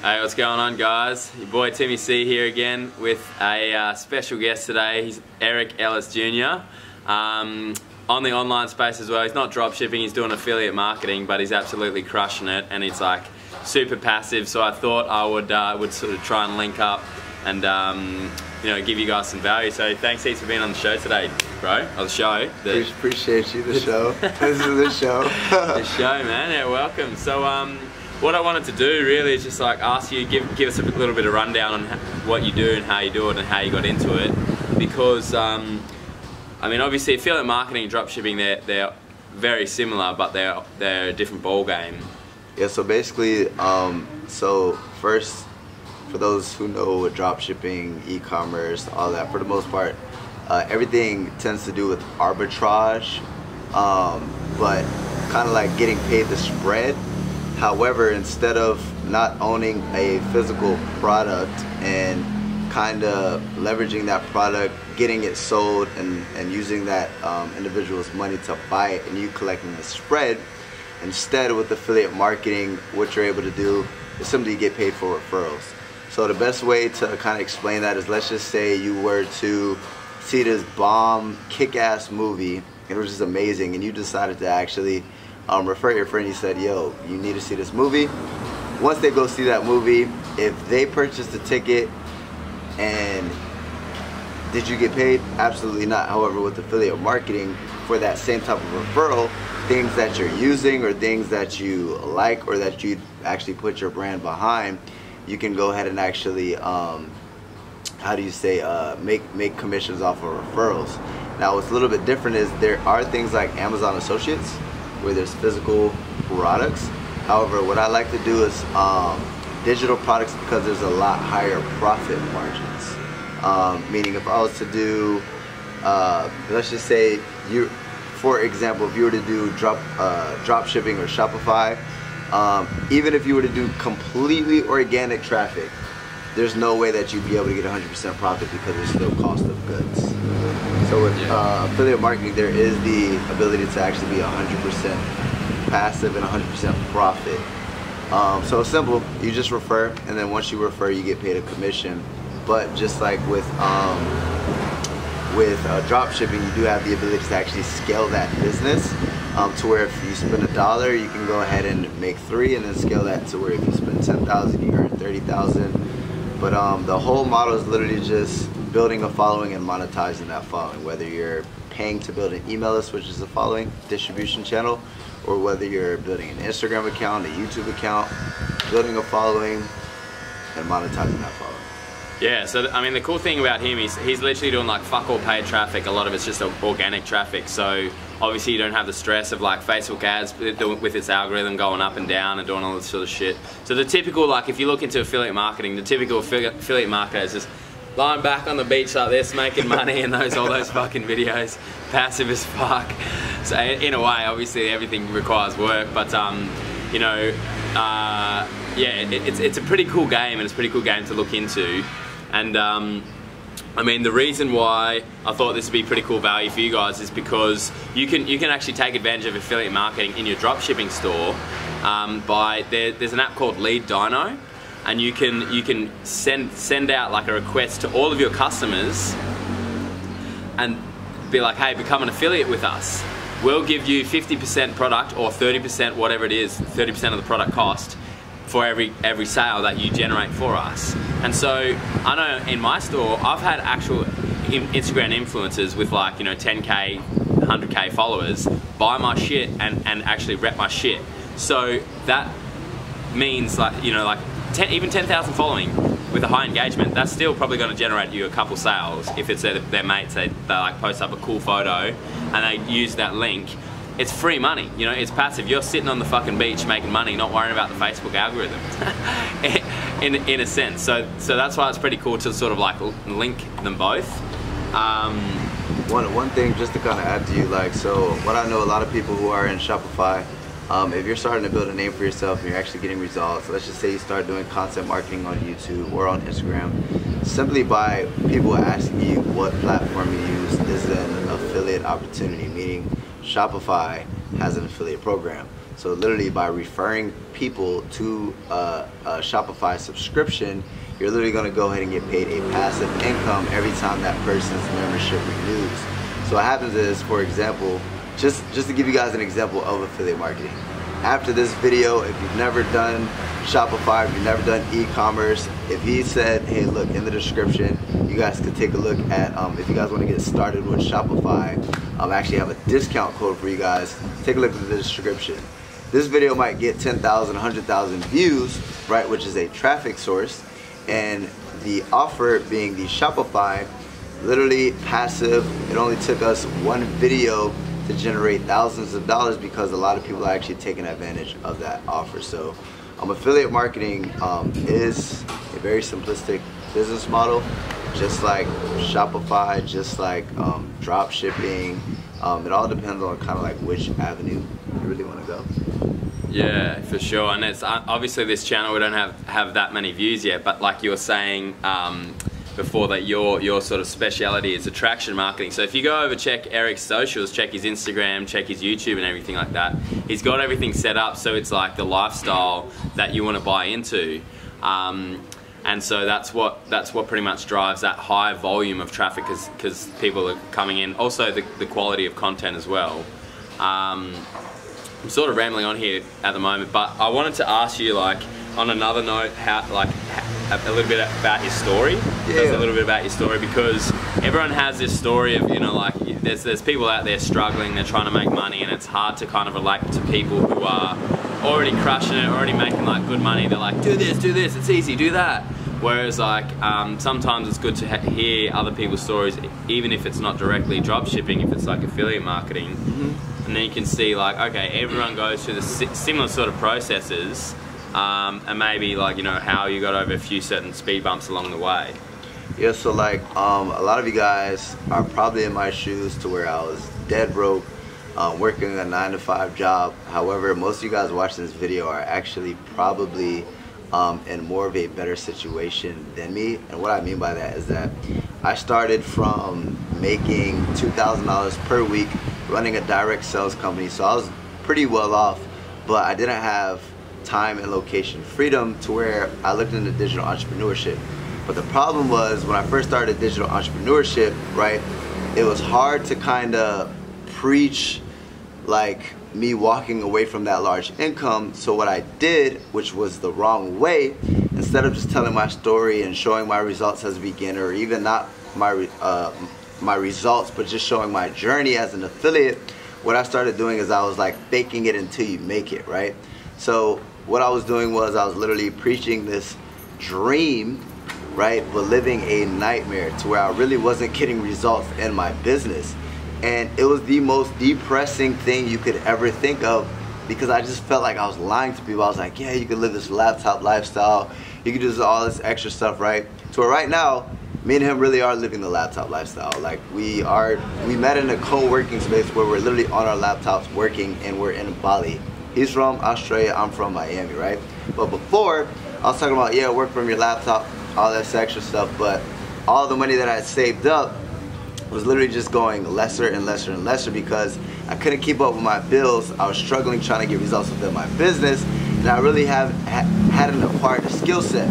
Hey, what's going on, guys? Your boy Timmy C here again with a special guest today. He's Eric Ellis Jr. On the online space as well. He's not drop shipping, he's doing affiliate marketing, but he's absolutely crushing it, and it's like super passive. So I thought I would sort of try and link up and you know, give you guys some value. So thanks heaps for being on the show today, bro. Or the show. Appreciate you. The show. This is the show. The show, man. Yeah, welcome. So what I wanted to do really is just like ask you, give us a little bit of rundown on what you do and how you do it and how you got into it, because I mean, obviously affiliate marketing and dropshipping, they're very similar, but they're a different ball game. Yeah. So basically, so first, for those who know dropshipping, e-commerce, all that, for the most part, everything tends to do with arbitrage, but kind of like getting paid the spread. However, instead of not owning a physical product and kind of leveraging that product, getting it sold, and using that individual's money to buy it and you collecting the spread, instead with affiliate marketing, what you're able to do is simply get paid for referrals. So the best way to kind of explain that is, let's just say you were to see this bomb, kick-ass movie, and it was just amazing, and you decided to actually refer your friend. You said, yo, you need to see this movie. Once they go see that movie, if they purchase the ticket, and did you get paid? Absolutely not. However, with affiliate marketing, for that same type of referral, things that you're using or things that you like or that you actually put your brand behind, you can go ahead and actually how do you say, make commissions off of referrals. Now what's a little bit different is there are things like Amazon Associates where there's physical products. However, what I like to do is digital products, because there's a lot higher profit margins. Meaning if I was to do, let's just say, for example, if you were to do drop shipping or Shopify, even if you were to do completely organic traffic, there's no way that you'd be able to get 100% profit because there's still cost of goods. So with affiliate marketing, there is the ability to actually be 100% passive and 100% profit. So it's simple. You just refer, and then once you refer, you get paid a commission. But just like with drop shipping, you do have the ability to actually scale that business to where if you spend $1, you can go ahead and make $3, and then scale that to where if you spend $10,000, you earn $30,000. But the whole model is literally just building a following and monetizing that following, whether you're paying to build an email list, which is a following distribution channel, or whether you're building an Instagram account, a YouTube account, building a following and monetizing that following. Yeah, so I mean the cool thing about him is he's literally doing like fuck all paid traffic. A lot of it's just organic traffic, so obviously you don't have the stress of like Facebook ads with its algorithm going up and down and doing all this sort of shit. So the typical, like if you look into affiliate marketing, the typical affiliate marketer is just lying back on the beach like this, making money, and all those fucking videos, passive as fuck. So in a way, obviously everything requires work, but you know, yeah, it's a pretty cool game, and it's a pretty cool game to look into. And I mean, the reason why I thought this would be pretty cool value for you guys is because you can actually take advantage of affiliate marketing in your dropshipping store there's an app called Lead Dino, and you can send out like a request to all of your customers and be like, hey, become an affiliate with us. We'll give you 50% product or 30%, whatever it is, 30% of the product cost for every sale that you generate for us. And so I know in my store I've had actual Instagram influencers with like, you know, 10k 100k followers buy my shit and actually rep my shit. So that means, like, you know, like even 10,000 following with a high engagement, that's still probably going to generate you a couple sales if it's their mates. They like post up a cool photo and they use that link. It's free money, you know, it's passive. You're sitting on the fucking beach making money, not worrying about the Facebook algorithm, in a sense. So that's why it's pretty cool to sort of like link them both. One thing just to kind of add to you, like, so what I know a lot of people who are in Shopify, if you're starting to build a name for yourself and you're actually getting results, let's just say you start doing content marketing on YouTube or on Instagram, simply by people asking you what platform you use is an affiliate opportunity, meaning Shopify has an affiliate program. So literally by referring people to a Shopify subscription, you're literally going to go ahead and get paid a passive income every time that person's membership renews. So what happens is, for example, just to give you guys an example of affiliate marketing. After this video, if you've never done Shopify, if you've never done e-commerce, if he said, hey, look, in the description, you guys could take a look at, if you guys want to get started with Shopify, I actually have a discount code for you guys. Take a look at the description. This video might get 10,000, 100,000 views, right, which is a traffic source. And the offer being the Shopify, literally passive. It only took us one video to generate thousands of dollars because a lot of people are actually taking advantage of that offer. So affiliate marketing is a very simplistic business model, just like Shopify, just like drop shipping. It all depends on kind of like which avenue you really want to go. Yeah, for sure. And it's obviously this channel, we don't have that many views yet, but like you were saying before, that your sort of speciality is attraction marketing. So if you go over, check Eric's socials, check his Instagram, check his YouTube and everything like that, he's got everything set up so it's like the lifestyle that you want to buy into. And so that's what pretty much drives that high volume of traffic, because people are coming in. Also the quality of content as well. I'm sort of rambling on here at the moment, but I wanted to ask you, like, on another note, a little bit about your story. Yeah. A little bit about your story, because everyone has this story of, you know, like there's people out there struggling, they're trying to make money, and it's hard to kind of relate to people who are already crushing it, already making like good money. They're like, do this, it's easy, do that. Whereas like sometimes it's good to hear other people's stories, even if it's not directly drop shipping, if it's like affiliate marketing. And then you can see like, okay, everyone goes through the similar sort of processes, and maybe like, you know, how you got over a few certain speed bumps along the way. Yeah, so like a lot of you guys are probably in my shoes, to where I was dead broke, working a 9-to-5 job. However, most of you guys watching this video are actually probably in more of a better situation than me. And what I mean by that is that I started from making $2,000 per week running a direct sales company. So I was pretty well off, but I didn't have time and location freedom, to where I looked into digital entrepreneurship. But the problem was, when I first started digital entrepreneurship, right, it was hard to kind of preach like me walking away from that large income. So what I did, which was the wrong way, instead of just telling my story and showing my results as a beginner, or even not my results, but just showing my journey as an affiliate, what I started doing is I was like faking it until you make it, right? So what I was doing was I was literally preaching this dream, right, but living a nightmare, to where I really wasn't getting results in my business. And it was the most depressing thing you could ever think of, because I just felt like I was lying to people. I was like, yeah, you could live this laptop lifestyle, you could do all this extra stuff, right? So right now, me and him really are living the laptop lifestyle. Like we met in a co-working space where we're literally on our laptops working, and we're in Bali. He's from Australia, I'm from Miami, right? But before, I was talking about, yeah, work from your laptop, all that extra stuff, but all the money that I had saved up was literally just going lesser and lesser and lesser, because I couldn't keep up with my bills. I was struggling trying to get results within my business, and I really hadn't acquired a skill set.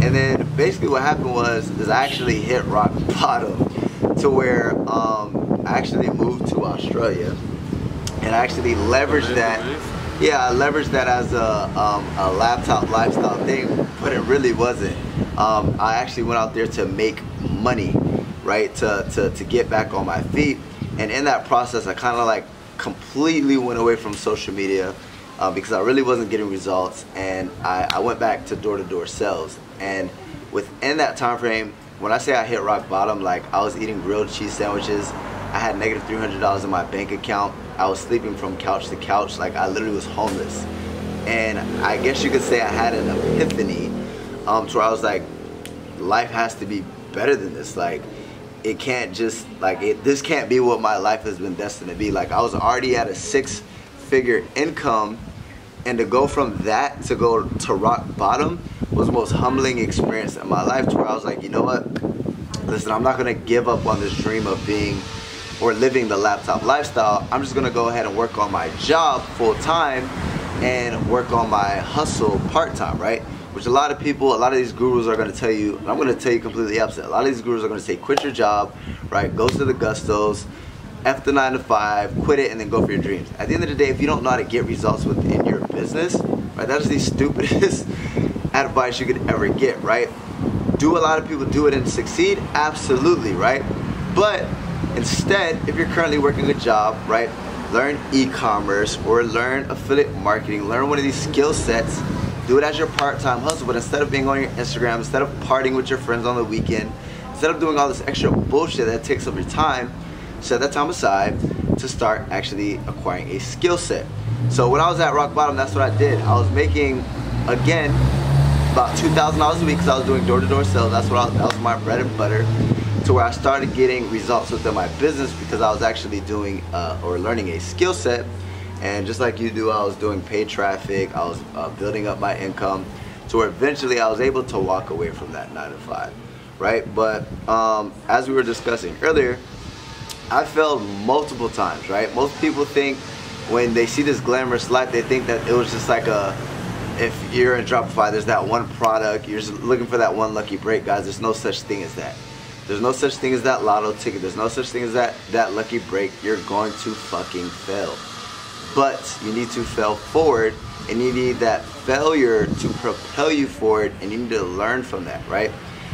And then basically what happened was I actually hit rock bottom, to where I actually moved to Australia, and I actually leveraged that. Yeah, I leveraged that as a laptop lifestyle thing, but it really wasn't. I actually went out there to make money, right, to get back on my feet. And in that process, I kind of like completely went away from social media, because I really wasn't getting results, and I went back to door-to-door sales. And within that time frame, when I say I hit rock bottom, like I was eating grilled cheese sandwiches, I had negative $300 in my bank account, I was sleeping from couch to couch, like I literally was homeless. And I guess you could say I had an epiphany, to where I was like, life has to be better than this. Like, it can't just, like, this can't be what my life has been destined to be. Like, I was already at a 6-figure income, and to go from that to go to rock bottom was the most humbling experience in my life, to where I was like, you know what, listen, I'm not gonna give up on this dream of being or living the laptop lifestyle. I'm just gonna go ahead and work on my job full time and work on my hustle part time, right? Which a lot of people, a lot of these gurus are gonna tell you, and I'm gonna tell you completely opposite. A lot of these gurus are gonna say quit your job, right? Go to the gustos, F the 9 to 5, quit it, and then go for your dreams. At the end of the day, if you don't know how to get results within your business, right, that's the stupidest advice you could ever get, right? Do a lot of people do it and succeed? Absolutely, right? But instead, if you're currently working a job, right, learn e-commerce or learn affiliate marketing, learn one of these skill sets, do it as your part-time hustle. But instead of being on your Instagram, instead of partying with your friends on the weekend, instead of doing all this extra bullshit that takes up your time, set that time aside to start actually acquiring a skill set. So when I was at rock bottom, that's what I did. I was making, again, about $2,000 a week because I was doing door-to-door sales. That was my bread and butter, to where I started getting results within my business because I was actually doing or learning a skill set. And just like you do, I was doing paid traffic. I was building up my income to where eventually I was able to walk away from that 9 to 5, right? But as we were discussing earlier, I failed multiple times, right? Most people think when they see this glamorous life, they think that it was just like if you're in Dropify, there's that one product, you're just looking for that one lucky break. Guys, there's no such thing as that. There's no such thing as that lotto ticket. There's no such thing as that lucky break. You're going to fucking fail. But you need to fail forward, and you need that failure to propel you forward, and you need to learn from that, right?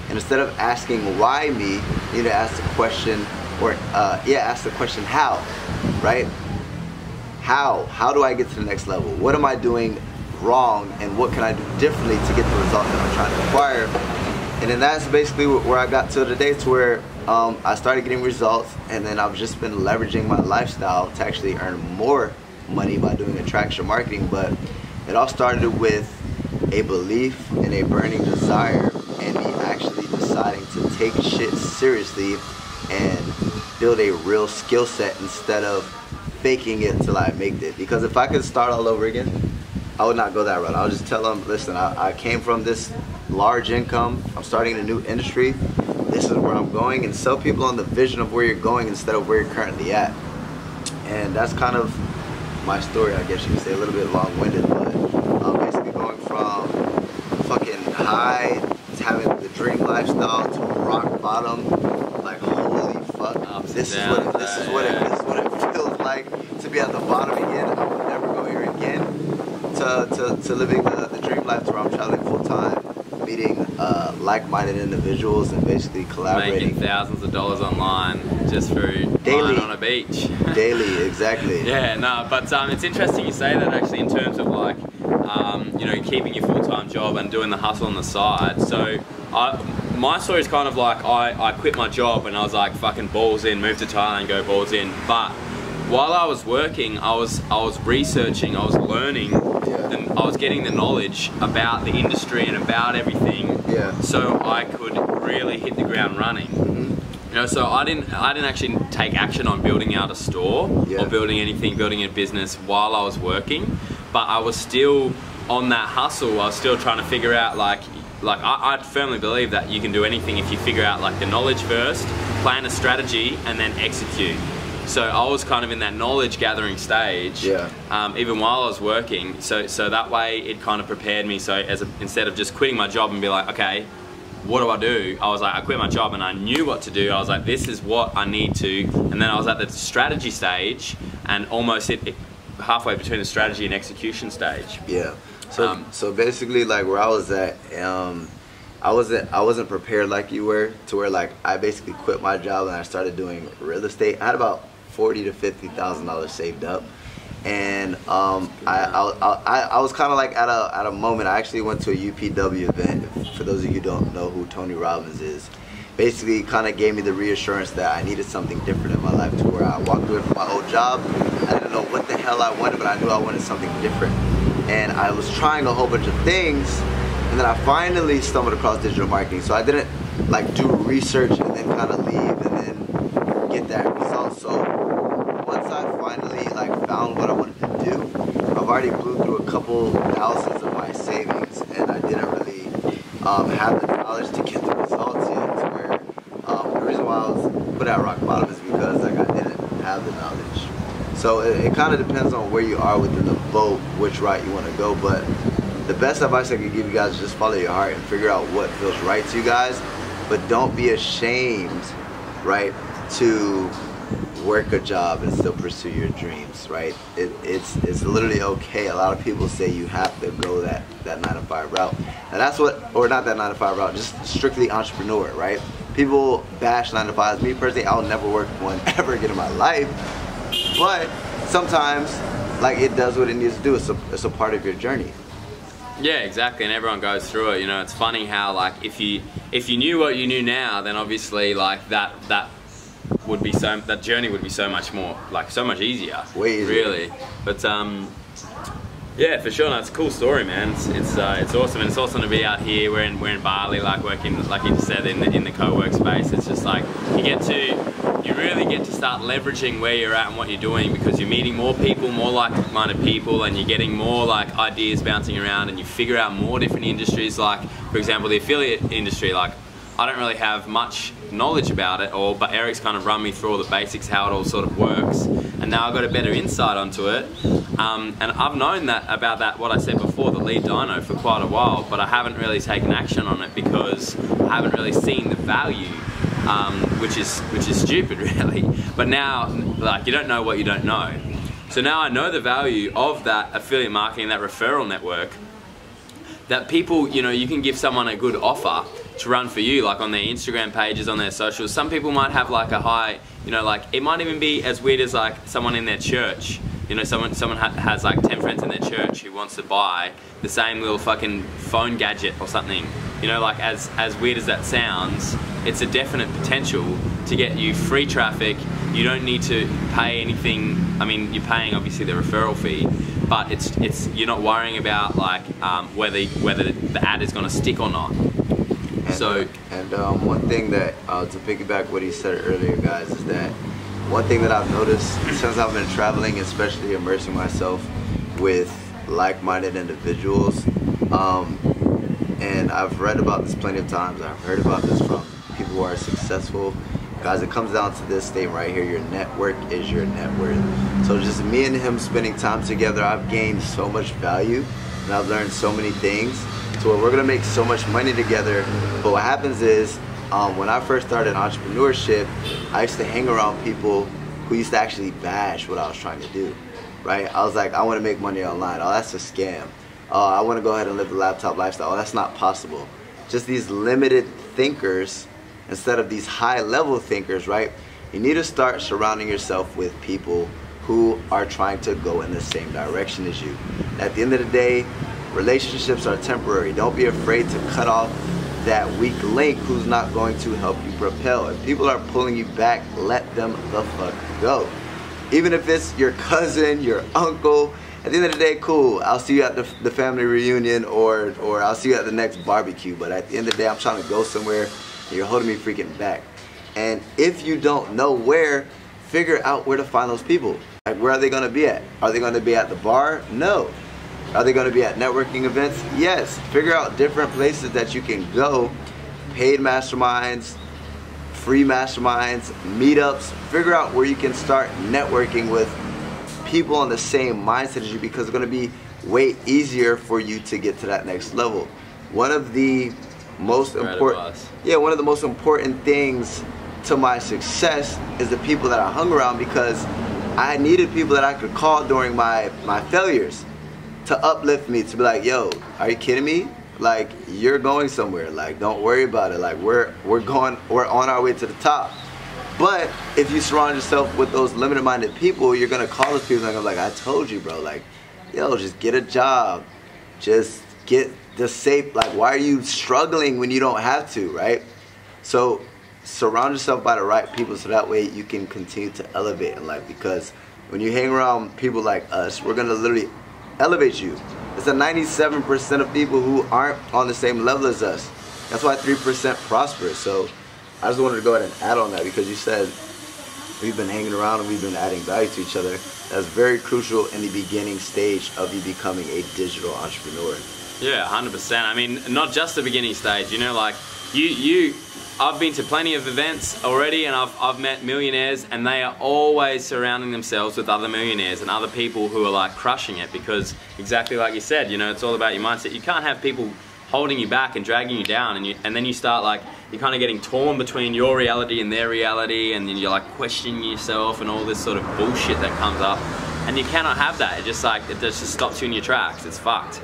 And instead of asking why me, you need to ask the question, or ask the question how, right? How do I get to the next level? What am I doing wrong, and what can I do differently to get the result that I'm trying to acquire? And then that's basically where I got to today, to where I started getting results, and then I've just been leveraging my lifestyle to actually earn more money by doing attraction marketing. But it all started with a belief and a burning desire, and me actually deciding to take shit seriously and build a real skill set instead of faking it till I make it. Because if I could start all over again, I would not go that route. I'll just tell them, listen, I came from this large income, I'm starting in a new industry, this is where I'm going, and sell people on the vision of where you're going instead of where you're currently at. And that's kind of my story, I guess you could say, a little bit long-winded, but basically going from fucking high to having the dream lifestyle to rock bottom, like holy fuck, this is what it feels like to be at the bottom again. I will never go here again. To living the dream life where I'm traveling full time, meeting like-minded individuals and basically collaborating. Making thousands of dollars online just through lying on a beach. Daily, exactly. Yeah, no, but it's interesting you say that actually, in terms of like, you know, keeping your full-time job and doing the hustle on the side. So my story is kind of like I quit my job and I was like fucking balls in, moved to Thailand, go balls in. But while I was working, I was researching, I was learning, and I was getting the knowledge about the industry and about everything, so I could really hit the ground running. You know, so I didn't actually take action on building out a store or building a business while I was working, but I was still on that hustle. I was still trying to figure out like I firmly believe that you can do anything if you figure out like the knowledge first, plan a strategy, and then execute. So I was kind of in that knowledge gathering stage, even while I was working. So that way it kind of prepared me. So instead of just quitting my job and be like, okay, what do I do? I was like, I quit my job and I knew what to do. I was like, this is what I need to. And then I was at the strategy stage and almost halfway between the strategy and execution stage. Yeah. So basically, like where I was at, I wasn't prepared like you were, to where like I basically quit my job and I started doing real estate. I had about $40,000 to $50,000 saved up, and I was kind of like at a moment. I actually went to a UPW event. For those of you who don't know who Tony Robbins is, basically kind of gave me the reassurance that I needed something different in my life, to where I walked away from my old job. I didn't know what the hell I wanted, but I knew I wanted something different, and I was trying a whole bunch of things. And then I finally stumbled across digital marketing. So I didn't like do research and then kind of leave and then get that result. So once I finally like found what I wanted to do, I've already blew through a couple thousands of my savings, and I didn't really have the knowledge to get the results yet. To where the reason why I was put at rock bottom is because like I didn't So it kind of depends on where you are within the boat, which route you want to go. But the best advice I could give you guys is just follow your heart and figure out what feels right to you guys. But don't be ashamed, right, to work a job and still pursue your dreams, right? It's literally okay. A lot of people say you have to go that 9-to-5 route. And that's what, or not that 9-to-5 route, just strictly entrepreneur, right? People bash 9-to-5s. Me personally, I'll never work one ever again in my life. But sometimes, like, it does what it needs to do. It's a part of your journey. Yeah, exactly, and everyone goes through it. You know, it's funny how, like, if you knew what you knew now, then obviously, like, that journey would be so much more, like, so much easier. Way easier. Really. But yeah, for sure. No, it's a cool story, man. It's awesome, and it's awesome to be out here. We're in Bali, like, working, like you said, in the co-work space. It's just like you really get to start leveraging where you're at and what you're doing, because you're meeting more people, more like-minded people, and you're getting more, like, ideas bouncing around, and you figure out more different industries. Like, for example, the affiliate industry. Like, I don't really have much knowledge about it all, but Eric's kind of run me through all the basics, how it all sort of works, and now I've got a better insight onto it. And I've known about that, what I said before, the lead dyno, for quite a while, but I haven't really taken action on it because I haven't really seen the value, which is stupid, really. But now, like, you don't know what you don't know. So now I know the value of that affiliate marketing, that referral network, that people, you know, you can give someone a good offer to run for you, like on their Instagram pages, on their socials. Some people might have like a high, you know, like, it might even be as weird as like someone in their church. You know, someone has like 10 friends in their church who wants to buy the same little fucking phone gadget or something. You know, like, as weird as that sounds, it's a definite potential to get you free traffic. You don't need to pay anything. I mean, you're paying obviously the referral fee, but it's you're not worrying about, like, whether the ad is going to stick or not. One thing that, to piggyback what he said earlier, guys, is that one thing that I've noticed since I've been traveling, especially immersing myself with like-minded individuals, and I've read about this plenty of times, I've heard about this from people who are successful. Guys, it comes down to this thing right here: your network is your net worth. So just me and him spending time together, I've gained so much value, and I've learned so many things. So we're gonna make so much money together. But what happens is, when I first started entrepreneurship, I used to hang around people who used to actually bash what I was trying to do, right? I was like, I want to make money online. Oh, that's a scam. Oh, I want to go ahead and live the laptop lifestyle. Oh, that's not possible. Just these limited thinkers instead of these high-level thinkers, right? You need to start surrounding yourself with people who are trying to go in the same direction as you. At the end of the day, relationships are temporary. Don't be afraid to cut off that weak link who's not going to help you propel. If people are pulling you back, let them the fuck go. Even if it's your cousin, your uncle, at the end of the day, cool, I'll see you at the family reunion, or I'll see you at the next barbecue. But at the end of the day, I'm trying to go somewhere and you're holding me freaking back. And if you don't know where, figure out where to find those people. Like, where are they gonna be at? Are they gonna be at the bar? No. Are they going to be at networking events? Yes. Figure out different places that you can go. Paid masterminds, free masterminds, meetups. Figure out where you can start networking with people on the same mindset as you, because it's going to be way easier for you to get to that next level. One of the most important, one of the most important things to my success is the people that I hung around, because I needed people that I could call during my failures, to uplift me, to be like, yo, are you kidding me? Like, you're going somewhere. Like, don't worry about it. Like, we're on our way to the top. But if you surround yourself with those limited-minded people, you're gonna call those people and go like, I told you, bro. Like, yo, just get a job. Just get the safe. Like, why are you struggling when you don't have to, right? So surround yourself by the right people, so that way you can continue to elevate in life. Because when you hang around people like us, we're gonna literally elevate you. It's a 97% of people who aren't on the same level as us. That's why 3% prosper. So I just wanted to go ahead and add on that, because you said we've been hanging around and we've been adding value to each other. That's very crucial in the beginning stage of you becoming a digital entrepreneur. Yeah, 100%. I mean, not just the beginning stage, you know, like you I've been to plenty of events already, and I've met millionaires, and they are always surrounding themselves with other millionaires and other people who are like crushing it, because exactly like you said, you know, it's all about your mindset. You can't have people holding you back and dragging you down, and then you start like, you're kind of getting torn between your reality and their reality, and then you're like questioning yourself and all this sort of bullshit that comes up, and you cannot have that. It just stops you in your tracks. It's fucked.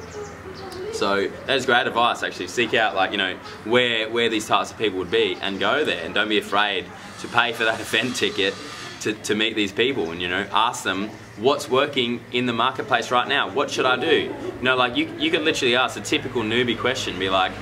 So that is great advice, actually. Seek out, like, you know, where these types of people would be, and go there, and don't be afraid to pay for that event ticket to meet these people, and, you know, ask them what's working in the marketplace right now. What should I do? You know, like, you could literally ask a typical newbie question, be like,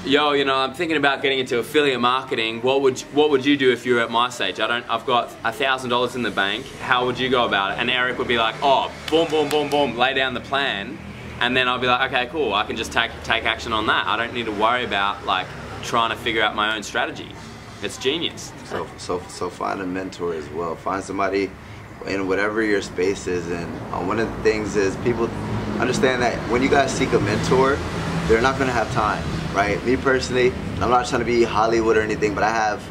yo, you know, I'm thinking about getting into affiliate marketing. What would you do if you were at my stage? I've got $1,000 in the bank. How would you go about it? And Eric would be like, oh, boom, boom, boom, boom, lay down the plan. And then I'll be like, okay, cool, I can just take action on that. I don't need to worry about like trying to figure out my own strategy. It's genius. So find a mentor as well. Find somebody in whatever your space is. And one of the things is, people understand that when you guys seek a mentor, they're not gonna have time, right? Me personally, I'm not trying to be Hollywood or anything, but I have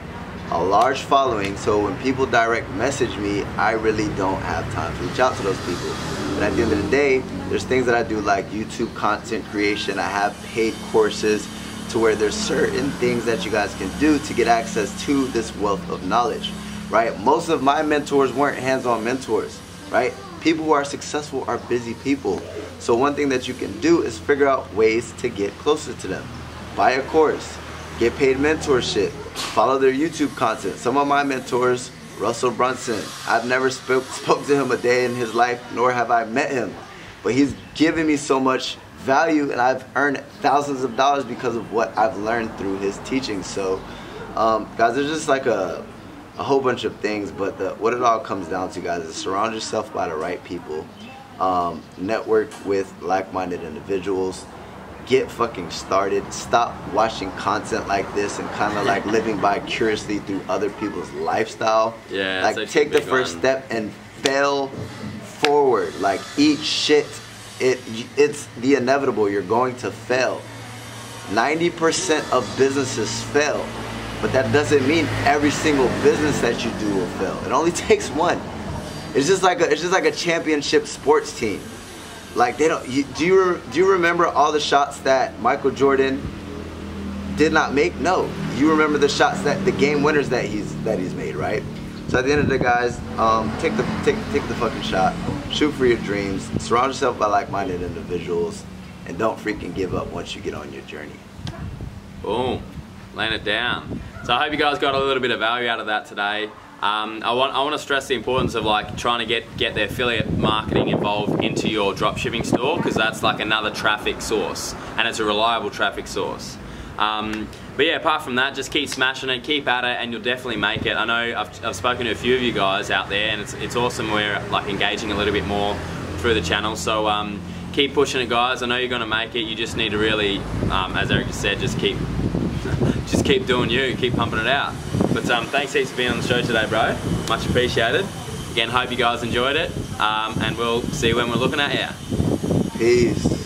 a large following, so when people direct message me, I really don't have time to reach out to those people. But at the end of the day, there's things that I do, like YouTube content creation. I have paid courses to where there's certain things that you guys can do to get access to this wealth of knowledge, right? Most of my mentors weren't hands-on mentors, right? People who are successful are busy people. So one thing that you can do is figure out ways to get closer to them. Buy a course, get paid mentorship, follow their YouTube content. Some of my mentors, Russell Brunson, I've never spoke to him a day in his life, nor have I met him. But he's given me so much value, and I've earned thousands of dollars because of what I've learned through his teaching. So guys, there's just like a whole bunch of things, but what it all comes down to, guys, is surround yourself by the right people. Network with like-minded individuals. Get fucking started. Stop watching content like this and kind of like living vicariously through other people's lifestyle. Yeah, like, take the first step and fail forward. Like, eat shit. It's the inevitable. You're going to fail. 90% of businesses fail, but that doesn't mean every single business that you do will fail. It only takes one. It's just like a championship sports team. Like, they don't. Do you remember all the shots that Michael Jordan did not make? No. You remember the shots, that the game winners that he's made, right? So at the end of the day, guys, take the fucking shot. Shoot for your dreams. Surround yourself by like-minded individuals, and don't freaking give up once you get on your journey. Boom, laying it down. So I hope you guys got a little bit of value out of that today. I want to stress the importance of like trying to get the affiliate marketing involved into your dropshipping store, because that's like another traffic source, and it's a reliable traffic source. But yeah, apart from that, just keep smashing it, keep at it, and you'll definitely make it. I know I've spoken to a few of you guys out there, and it's awesome. We're like engaging a little bit more through the channel, so keep pushing it, guys. I know you're gonna make it. You just need to really, as Eric just said, just keep doing you, keep pumping it out. But thanks heaps for being on the show today, bro. Much appreciated. Again, hope you guys enjoyed it, and we'll see you when we're looking at you. Peace.